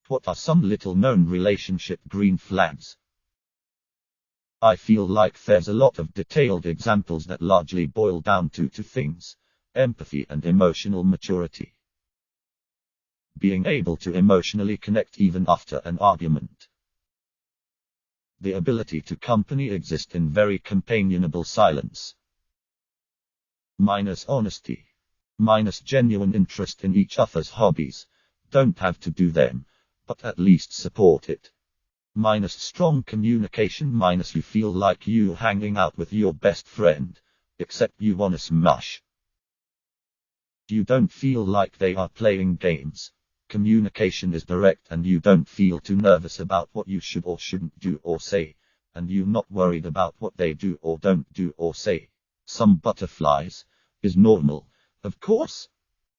What are some little-known relationship green flags? I feel like there's a lot of detailed examples that largely boil down to two things: empathy and emotional maturity. Being able to emotionally connect even after an argument. The ability to coexist in very companionable silence. Minus honesty. Minus genuine interest in each other's hobbies. Don't have to do them, but at least support it. Minus strong communication. Minus you feel like you hanging out with your best friend, except you wanna smash. You don't feel like they are playing games. Communication is direct and you don't feel too nervous about what you should or shouldn't do or say, and you're not worried about what they do or don't do or say. Some butterflies is normal, of course.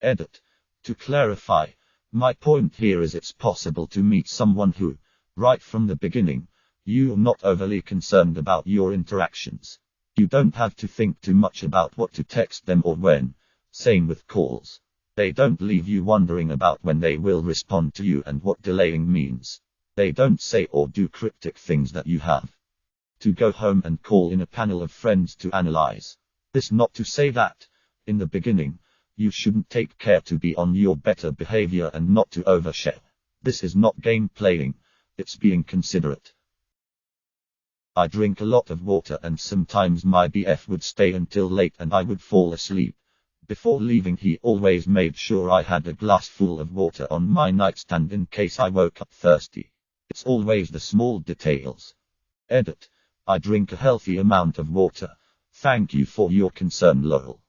Edit. To clarify, my point here is it's possible to meet someone who, right from the beginning, you're not overly concerned about your interactions. You don't have to think too much about what to text them or when. Same with calls. They don't leave you wondering about when they will respond to you and what delaying means. They don't say or do cryptic things that you have to go home and call in a panel of friends to analyze. This not to say that, in the beginning, you shouldn't take care to be on your better behavior and not to overshare. This is not game playing, it's being considerate. I drink a lot of water and sometimes my BF would stay until late and I would fall asleep. Before leaving he always made sure I had a glass full of water on my nightstand in case I woke up thirsty. It's always the small details. Edit. I drink a healthy amount of water. Thank you for your concern, lol.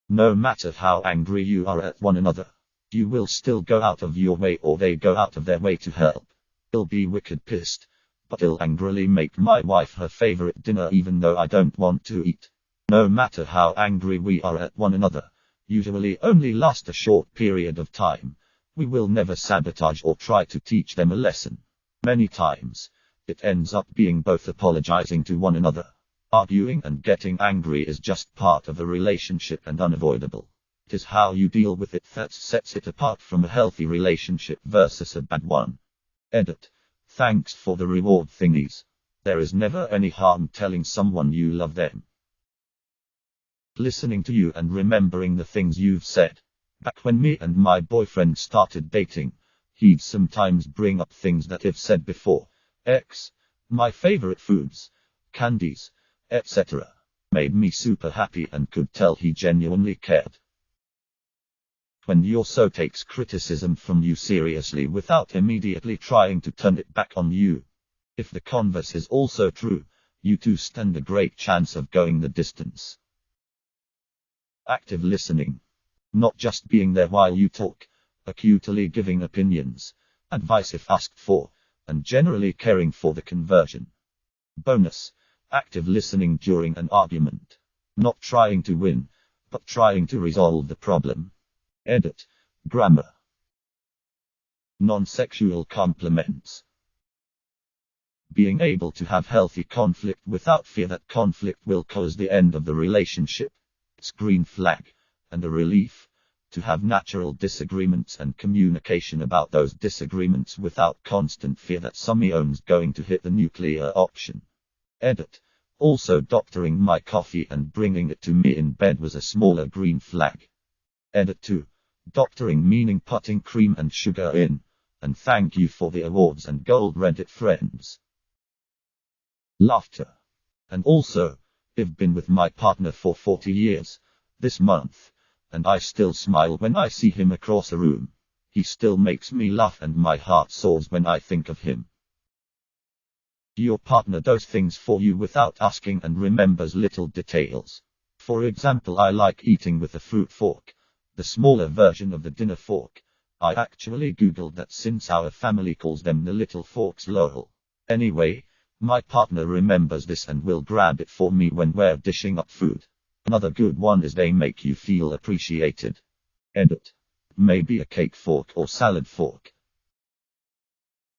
No matter how angry you are at one another, you will still go out of your way or they go out of their way to help. I'll be wicked pissed, but I'll angrily make my wife her favorite dinner even though I don't want to eat. No matter how angry we are at one another, usually only last a short period of time. We will never sabotage or try to teach them a lesson. Many times, it ends up being both apologizing to one another. Arguing and getting angry is just part of a relationship and unavoidable. It is how you deal with it that sets it apart from a healthy relationship versus a bad one. Edit. Thanks for the reward thingies. There is never any harm telling someone you love them. Listening to you and remembering the things you've said. Back when me and my boyfriend started dating, he'd sometimes bring up things that I've said before. My favorite foods, candies, etc. Made me super happy and could tell he genuinely cared. When your so takes criticism from you seriously without immediately trying to turn it back on you. If the converse is also true, you two stand a great chance of going the distance. Active listening. Not just being there while you talk, acutely giving opinions, advice if asked for, and generally caring for the conversion. Bonus. Active listening during an argument. Not trying to win, but trying to resolve the problem. Edit. Grammar. Non-sexual compliments. Being able to have healthy conflict without fear that conflict will cause the end of the relationship. It's green flag, and a relief, to have natural disagreements and communication about those disagreements without constant fear that someone's going to hit the nuclear option. Edit. Also doctoring my coffee and bringing it to me in bed was a smaller green flag. Edit 2. Doctoring meaning putting cream and sugar in, and thank you for the awards and gold Reddit friends. Laughter. And also, I've been with my partner for 40 years, this month, and I still smile when I see him across a room. He still makes me laugh and my heart soars when I think of him. Your partner does things for you without asking and remembers little details. For example, I like eating with a fruit fork, the smaller version of the dinner fork. I actually googled that since our family calls them the little forks lol. Anyway, my partner remembers this and will grab it for me when we're dishing up food. Another good one is they make you feel appreciated. Edit. Maybe a cake fork or salad fork.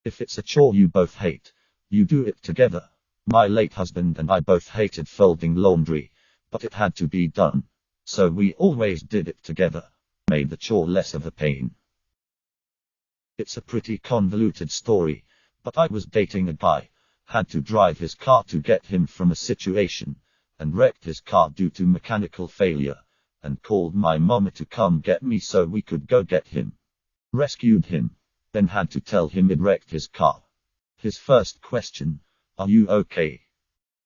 If it's a chore you both hate, you do it together. My late husband and I both hated folding laundry, but it had to be done. So we always did it together. Made the chore less of a pain. It's a pretty convoluted story, but I was dating a guy, had to drive his car to get him from a situation, and wrecked his car due to mechanical failure, and called my mama to come get me so we could go get him. Rescued him, then had to tell him it wrecked his car. His first question, "Are you okay?"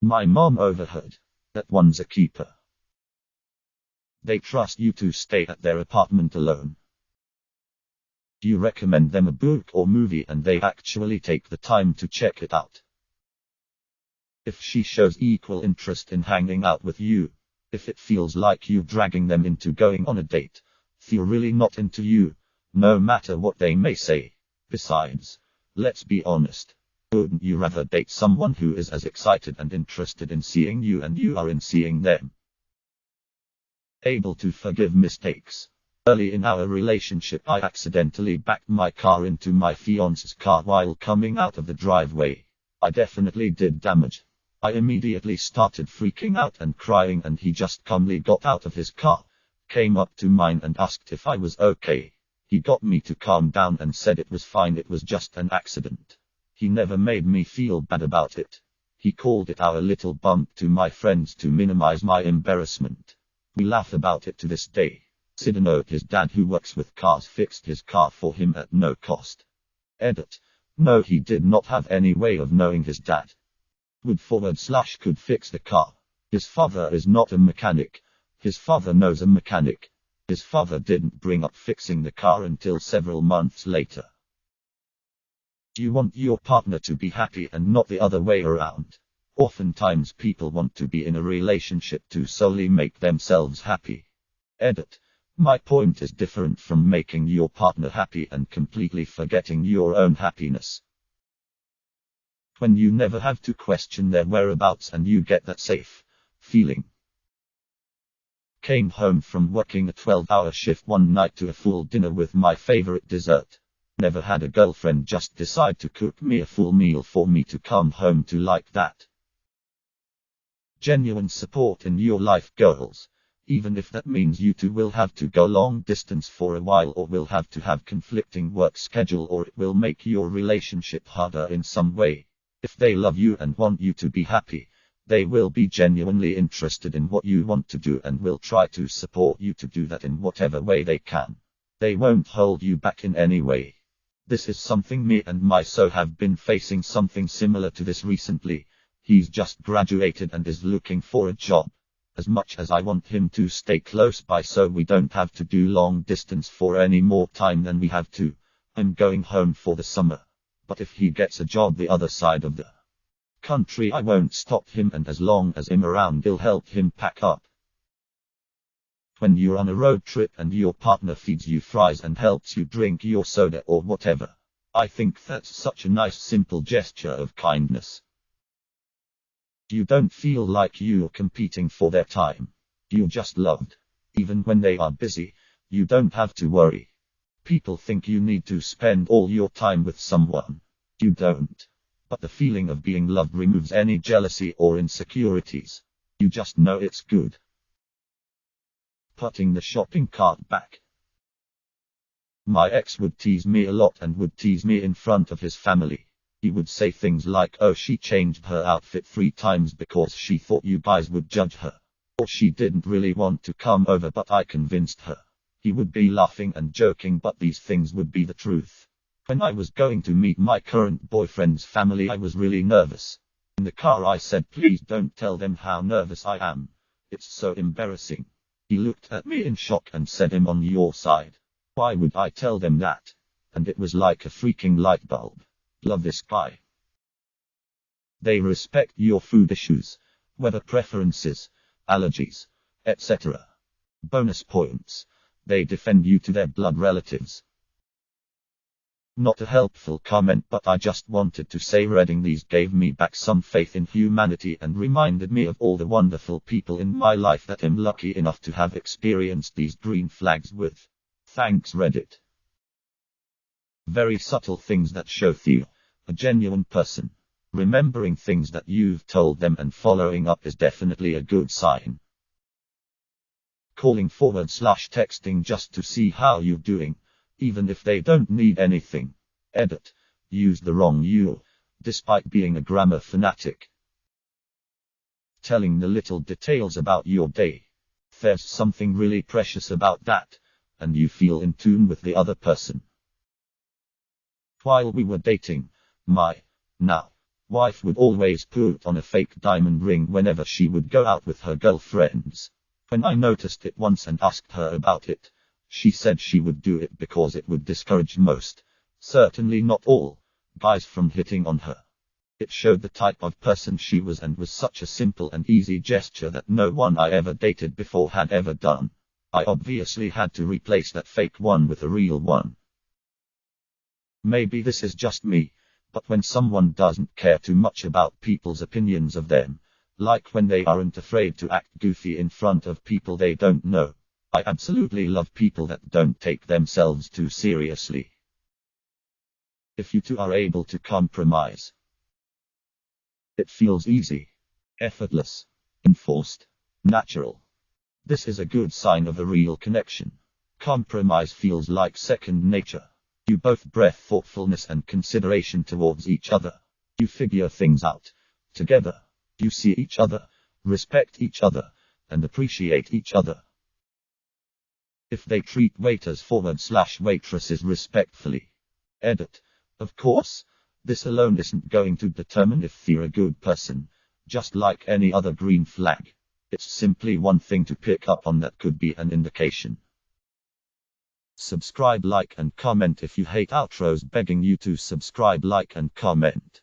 My mom overheard. That one's a keeper. They trust you to stay at their apartment alone. You recommend them a book or movie and they actually take the time to check it out. If she shows equal interest in hanging out with you, if it feels like you dragging them into going on a date, they're really not into you, no matter what they may say. Besides, let's be honest, wouldn't you rather date someone who is as excited and interested in seeing you and you are in seeing them? Able to forgive mistakes. Early in our relationship, I accidentally backed my car into my fiance's car while coming out of the driveway. I definitely did damage. I immediately started freaking out and crying, and he just calmly got out of his car, came up to mine and asked if I was okay. He got me to calm down and said it was fine, it was just an accident. He never made me feel bad about it. He called it our little bump to my friends to minimize my embarrassment. We laugh about it to this day. Sidenote: his dad, who works with cars, fixed his car for him at no cost. Edit: no, he did not have any way of knowing his dad would / could fix the car. His father is not a mechanic. His father knows a mechanic. His father didn't bring up fixing the car until several months later. You want your partner to be happy and not the other way around. Oftentimes people want to be in a relationship to solely make themselves happy. Edit: my point is different from making your partner happy and completely forgetting your own happiness. When you never have to question their whereabouts and you get that safe feeling. Came home from working a 12-hour shift one night to a full dinner with my favorite dessert. Never had a girlfriend just decide to cook me a full meal for me to come home to like that. Genuine support in your life, girls. Even if that means you two will have to go long distance for a while, or will have to have conflicting work schedule, or it will make your relationship harder in some way. If they love you and want you to be happy, they will be genuinely interested in what you want to do and will try to support you to do that in whatever way they can. They won't hold you back in any way. This is something me and my so have been facing something similar to this recently. He's just graduated and is looking for a job. As much as I want him to stay close by so we don't have to do long distance for any more time than we have to, I'm going home for the summer. But if he gets a job the other side of the country, I won't stop him, and as long as I'm around, I'll help him pack up. When you're on a road trip and your partner feeds you fries and helps you drink your soda or whatever, I think that's such a nice simple gesture of kindness. You don't feel like you're competing for their time. You're just loved. Even when they are busy, you don't have to worry. People think you need to spend all your time with someone. You don't. But the feeling of being loved removes any jealousy or insecurities. You just know it's good. Putting the shopping cart back. My ex would tease me a lot and would tease me in front of his family. He would say things like, "Oh, she changed her outfit 3 times because she thought you guys would judge her." Or, "She didn't really want to come over but I convinced her." He would be laughing and joking, but these things would be the truth. When I was going to meet my current boyfriend's family, I was really nervous. In the car I said, "Please don't tell them how nervous I am. It's so embarrassing." He looked at me in shock and said, "I'm on your side. Why would I tell them that?" And it was like a freaking light bulb. Love this guy. They respect your food issues, weather preferences, allergies, etc. Bonus points. They defend you to their blood relatives. Not a helpful comment, but I just wanted to say reading these gave me back some faith in humanity and reminded me of all the wonderful people in my life that I'm lucky enough to have experienced these green flags with. Thanks, Reddit. Very subtle things that show you a genuine person. Remembering things that you've told them and following up is definitely a good sign. Calling / texting just to see how you're doing, even if they don't need anything. Edit. Use the wrong you, despite being a grammar fanatic. Telling the little details about your day. There's something really precious about that, and you feel in tune with the other person. While we were dating, my now wife would always put on a fake diamond ring whenever she would go out with her girlfriends. When I noticed it once and asked her about it, she said she would do it because it would discourage most, certainly not all, guys from hitting on her. It showed the type of person she was and was such a simple and easy gesture that no one I ever dated before had ever done. I obviously had to replace that fake one with a real one. Maybe this is just me, but when someone doesn't care too much about people's opinions of them, like when they aren't afraid to act goofy in front of people they don't know, I absolutely love people that don't take themselves too seriously. If you two are able to compromise, it feels easy, effortless, enforced, natural. This is a good sign of a real connection. Compromise feels like second nature. You both breath thoughtfulness and consideration towards each other. You figure things out together. You see each other, respect each other, and appreciate each other. If they treat waiters /waitresses respectfully. Edit. Of course, this alone isn't going to determine if they're a good person, just like any other green flag. It's simply one thing to pick up on that could be an indication. Subscribe, like, and comment if you hate outros. Begging you to subscribe, like, and comment.